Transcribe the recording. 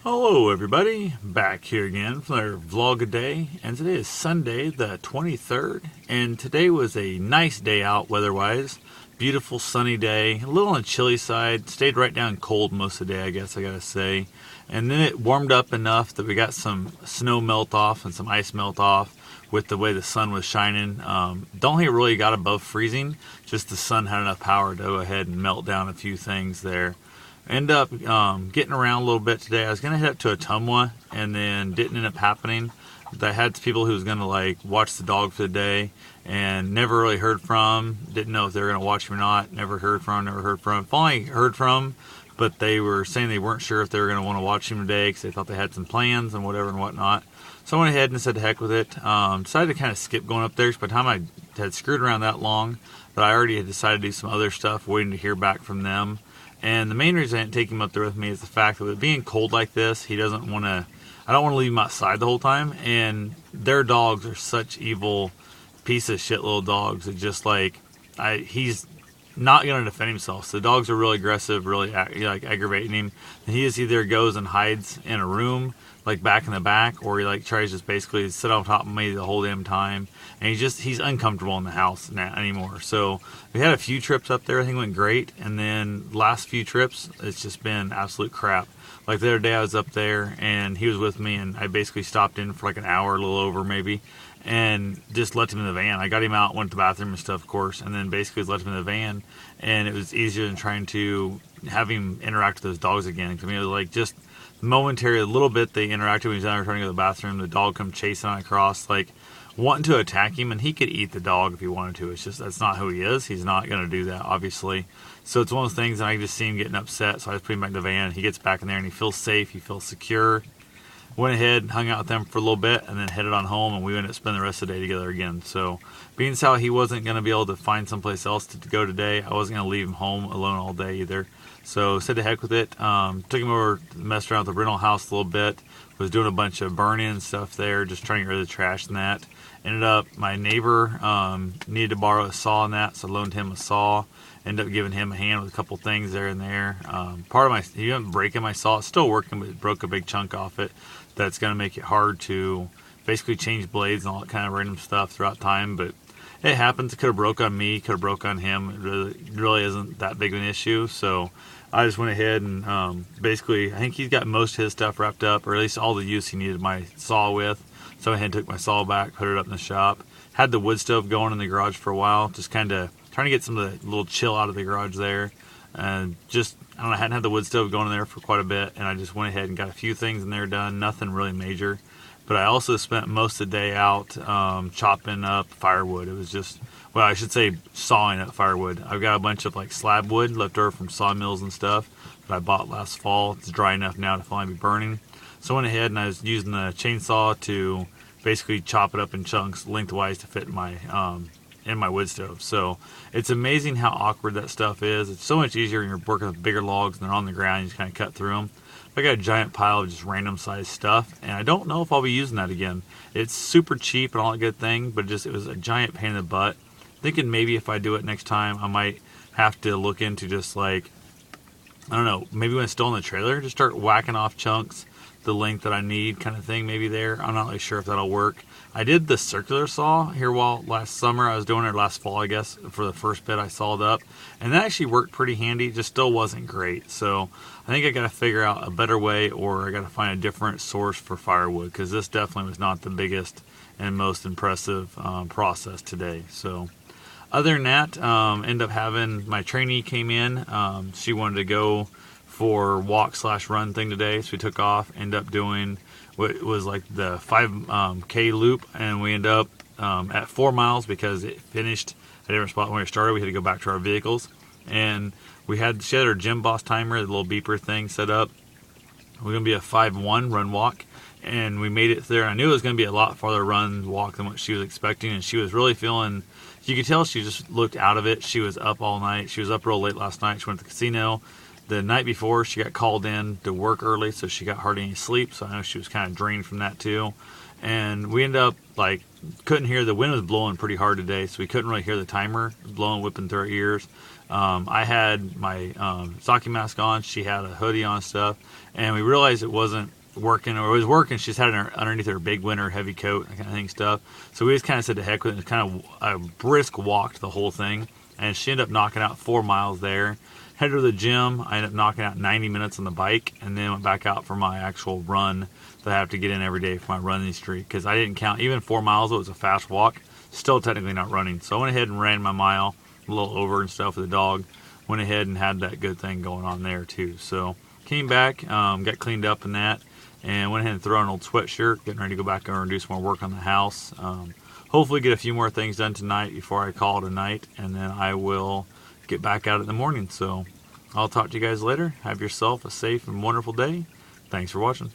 Hello everybody, back here again for our vlog a day, and today is Sunday the 23rd, and today was a nice day out weather-wise. Beautiful sunny day, a little on the chilly side, stayed right down cold most of the day I guess I gotta say, and then it warmed up enough that we got some snow melt off and some ice melt off with the way the sun was shining. Don't think it really got above freezing, just the sun had enough power to go ahead and melt down a few things there. End up getting around a little bit today. I was going to head up to Ottumwa and then didn't end up happening. I had people who was going to like watch the dog for the day and never really heard from. Didn't know if they were going to watch him or not. Never heard from. Finally heard from, but they were saying they weren't sure if they were going to want to watch him today because they thought they had some plans and whatever and whatnot. So I went ahead and said, heck with it. Decided to kind of skip going up there. So by the time I had screwed around that long, that I already had decided to do some other stuff, waiting to hear back from them. And the main reason I didn't take him up there with me is the fact that with it being cold like this, I don't want to leave him outside the whole time. And their dogs are such evil piece of shit little dogs. It's just like, he's not going to defend himself. So the dogs are really aggressive, really like aggravating him. And he just either goes and hides in a room, like back in the back, or he like tries to just basically sit on top of me the whole damn time. And he's uncomfortable in the house now anymore. So we had a few trips up there. I think it went great. And then last few trips, it's just been absolute crap. Like the other day I was up there and he was with me and I basically stopped in for like an hour, a little over maybe, and just left him in the van. I got him out, went to the bathroom and stuff, of course, and then basically left him in the van. And it was easier than trying to have him interact with those dogs again. Because I mean, it was like just momentary, a little bit they interacted when he was down there trying to go to the bathroom. The dog come chasing on across, like wanting to attack him, and he could eat the dog if he wanted to. It's just that's not who he is. He's not going to do that, obviously. So it's one of those things, and I just see him getting upset. So I just put him back in the van. He gets back in there, and he feels safe. He feels secure. Went ahead and hung out with them for a little bit, and then headed on home, and we ended up spending the rest of the day together again. So being as how he wasn't going to be able to find someplace else to go today, I wasn't going to leave him home alone all day either. So said to heck with it. Took him over, messed around with the rental house a little bit. Was doing a bunch of burning and stuff there, just trying to get rid of the trash and that. Ended up, my neighbor needed to borrow a saw and that, so I loaned him a saw. Ended up giving him a hand with a couple things there and there. He didn't break my saw. It's still working, but it broke a big chunk off it. That's going to make it hard to basically change blades and all that kind of random stuff throughout time. But it happens. It could have broke on me, could have broke on him. It really isn't that big of an issue. So I just went ahead and basically, I think he's got most of his stuff wrapped up, or at least all the use he needed my saw with. So I went ahead and took my saw back, put it up in the shop. Had the wood stove going in the garage for a while, just kind of trying to get some of the little chill out of the garage there. And just, I don't know, I hadn't had the wood stove going in there for quite a bit, and I just went ahead and got a few things in there done, nothing really major. But I also spent most of the day out chopping up firewood. It was just, well, I should say sawing up firewood. I've got a bunch of like slab wood left over from sawmills and stuff that I bought last fall. It's dry enough now to finally be burning. So I went ahead and I was using the chainsaw to basically chop it up in chunks lengthwise to fit in my wood stove. So it's amazing how awkward that stuff is. It's so much easier when you're working with bigger logs and they're on the ground. You just kind of cut through them. I got a giant pile of just random sized stuff, and I don't know if I'll be using that again. It's super cheap and all that good thing, but it was a giant pain in the butt. Thinking maybe if I do it next time, I might have to look into just like, I don't know, maybe when it's still in the trailer, just start whacking off chunks the length that I need kind of thing maybe there. I'm not really sure if that'll work. I did the circular saw here last summer. I was doing it last fall, I guess, for the first bit I sawed up. And that actually worked pretty handy. It just still wasn't great. So I think I got to figure out a better way, or I got to find a different source for firewood, because this definitely was not the biggest and most impressive process today. So other than that, end up having my trainee came in. She wanted to go for walk/run thing today, so we took off. Ended up doing what was like the 5K loop, and we ended up at 4 miles because it finished at a different spot when we started. We had to go back to our vehicles, and she had her Gym Boss timer, the little beeper thing set up. We're gonna be a 5-1 run walk, and we made it there. I knew it was gonna be a lot farther run walk than what she was expecting, and she was really feeling. You could tell she just looked out of it. She was up all night. She was up real late last night. She went to the casino. The night before, she got called in to work early, so she got hardly any sleep. So I know she was kind of drained from that too. And we ended up couldn't hear, the wind was blowing pretty hard today, so we couldn't really hear the timer blowing, whipping through our ears. I had my Saki mask on. She had a hoodie on and stuff, and we realized it wasn't working, or was working. She's had her underneath her big winter heavy coat, that kind of thing stuff. So we just kind of said to heck with it. It was kind of a brisk walk the whole thing, and she ended up knocking out 4 miles there. Headed to the gym. I ended up knocking out 90 minutes on the bike, and then went back out for my actual run that I have to get in every day for my running streak, because I didn't count even 4 miles. It was a fast walk, still technically not running. So I went ahead and ran my mile, a little over and stuff with the dog. Went ahead and had that good thing going on there too. So came back, got cleaned up in that, and went ahead and threw on an old sweatshirt, getting ready to go back over and do some more work on the house. Hopefully get a few more things done tonight before I call it a night, and then I will get back out in the morning. So I'll talk to you guys later. Have yourself a safe and wonderful day. Thanks for watching.